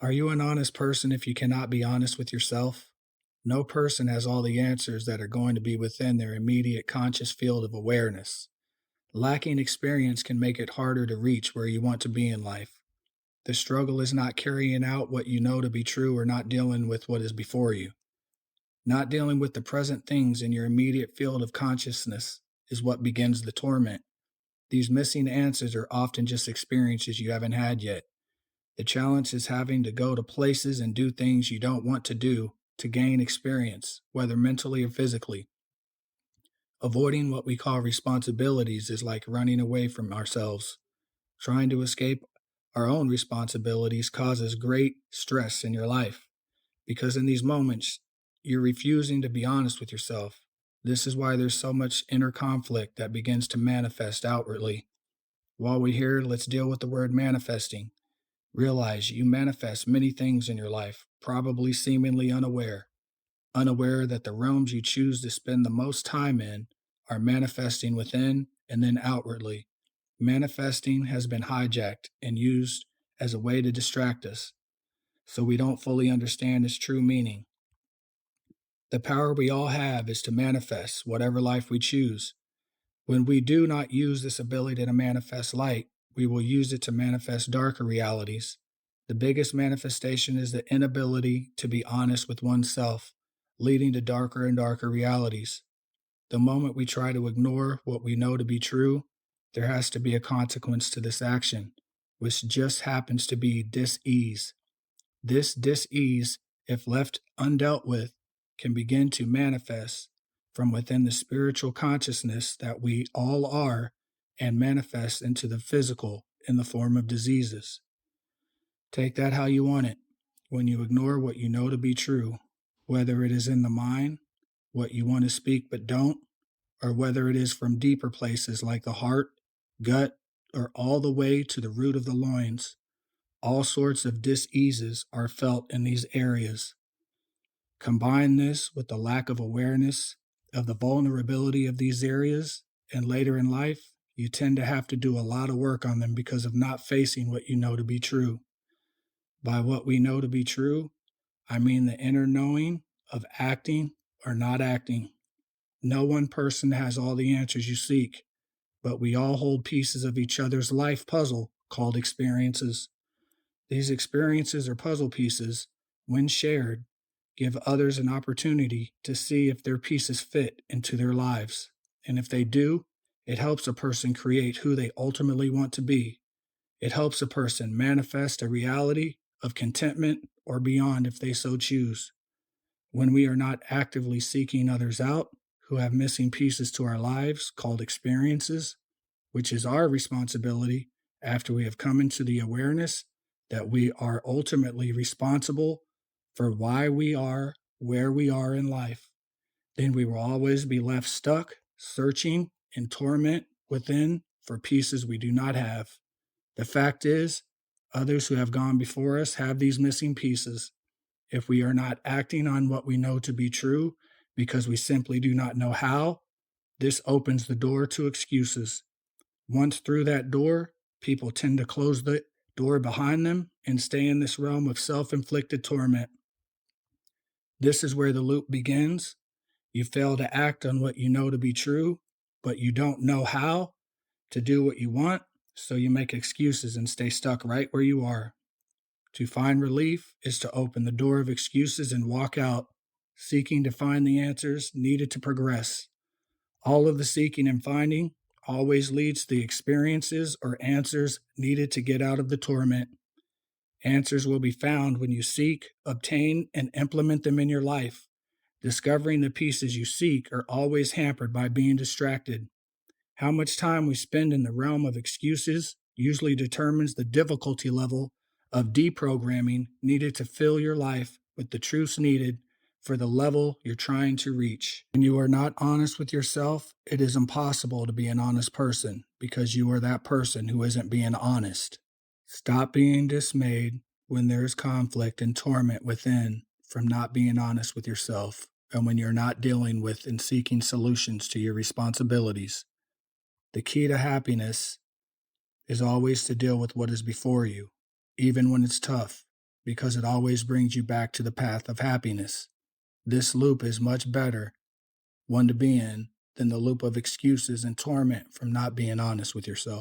Are you an honest person if you cannot be honest with yourself? No person has all the answers that are going to be within their immediate conscious field of awareness. Lacking experience can make it harder to reach where you want to be in life. The struggle is not carrying out what you know to be true or not dealing with what is before you. Not dealing with the present things in your immediate field of consciousness is what begins the torment. These missing answers are often just experiences you haven't had yet. The challenge is having to go to places and do things you don't want to do to gain experience, whether mentally or physically. Avoiding what we call responsibilities is like running away from ourselves. Trying to escape our own responsibilities causes great stress in your life because in these moments, you're refusing to be honest with yourself. This is why there's so much inner conflict that begins to manifest outwardly. While we're here, let's deal with the word manifesting. Realize you manifest many things in your life, probably seemingly unaware that the realms you choose to spend the most time in are manifesting within and then outwardly. Manifesting has been hijacked and used as a way to distract us, so we don't fully understand its true meaning. The power we all have is to manifest whatever life we choose. When we do not use this ability to manifest light, we will use it to manifest darker realities. The biggest manifestation is the inability to be honest with oneself, leading to darker and darker realities. The moment we try to ignore what we know to be true, there has to be a consequence to this action, which just happens to be dis-ease. This dis-ease, if left undealt with, can begin to manifest from within the spiritual consciousness that we all are and manifest into the physical in the form of diseases. Take that how you want it. When you ignore what you know to be true, whether it is in the mind, what you want to speak but don't, or whether it is from deeper places like the heart, gut, or all the way to the root of the loins, all sorts of diseases are felt in these areas. Combine this with the lack of awareness of the vulnerability of these areas, and later in life, you tend to have to do a lot of work on them because of not facing what you know to be true. By what we know to be true, I mean the inner knowing of acting or not acting. No one person has all the answers you seek, but we all hold pieces of each other's life puzzle called experiences. These experiences or puzzle pieces, when shared, give others an opportunity to see if their pieces fit into their lives. And if they do, it helps a person create who they ultimately want to be. It helps a person manifest a reality of contentment or beyond if they so choose. When we are not actively seeking others out who have missing pieces to our lives called experiences, which is our responsibility after we have come into the awareness that we are ultimately responsible for why we are where we are in life, then we will always be left stuck, searching in torment within for pieces we do not have. The fact is, others who have gone before us have these missing pieces. If we are not acting on what we know to be true because we simply do not know how, this opens the door to excuses. Once through that door, people tend to close the door behind them and stay in this realm of self inflicted torment. This is where the loop begins. You fail to act on what you know to be true, but you don't know how to do what you want, so you make excuses and stay stuck right where you are. To find relief is to open the door of excuses and walk out, seeking to find the answers needed to progress. All of the seeking and finding always leads to the experiences or answers needed to get out of the torment. Answers will be found when you seek, obtain, and implement them in your life. Discovering the pieces you seek are always hampered by being distracted. How much time we spend in the realm of excuses usually determines the difficulty level of deprogramming needed to fill your life with the truths needed for the level you're trying to reach. When you are not honest with yourself, it is impossible to be an honest person because you are that person who isn't being honest. Stop being dismayed when there is conflict and torment within from not being honest with yourself and when you're not dealing with and seeking solutions to your responsibilities. The key to happiness is always to deal with what is before you, even when it's tough, because it always brings you back to the path of happiness. This loop is much better one to be in than the loop of excuses and torment from not being honest with yourself.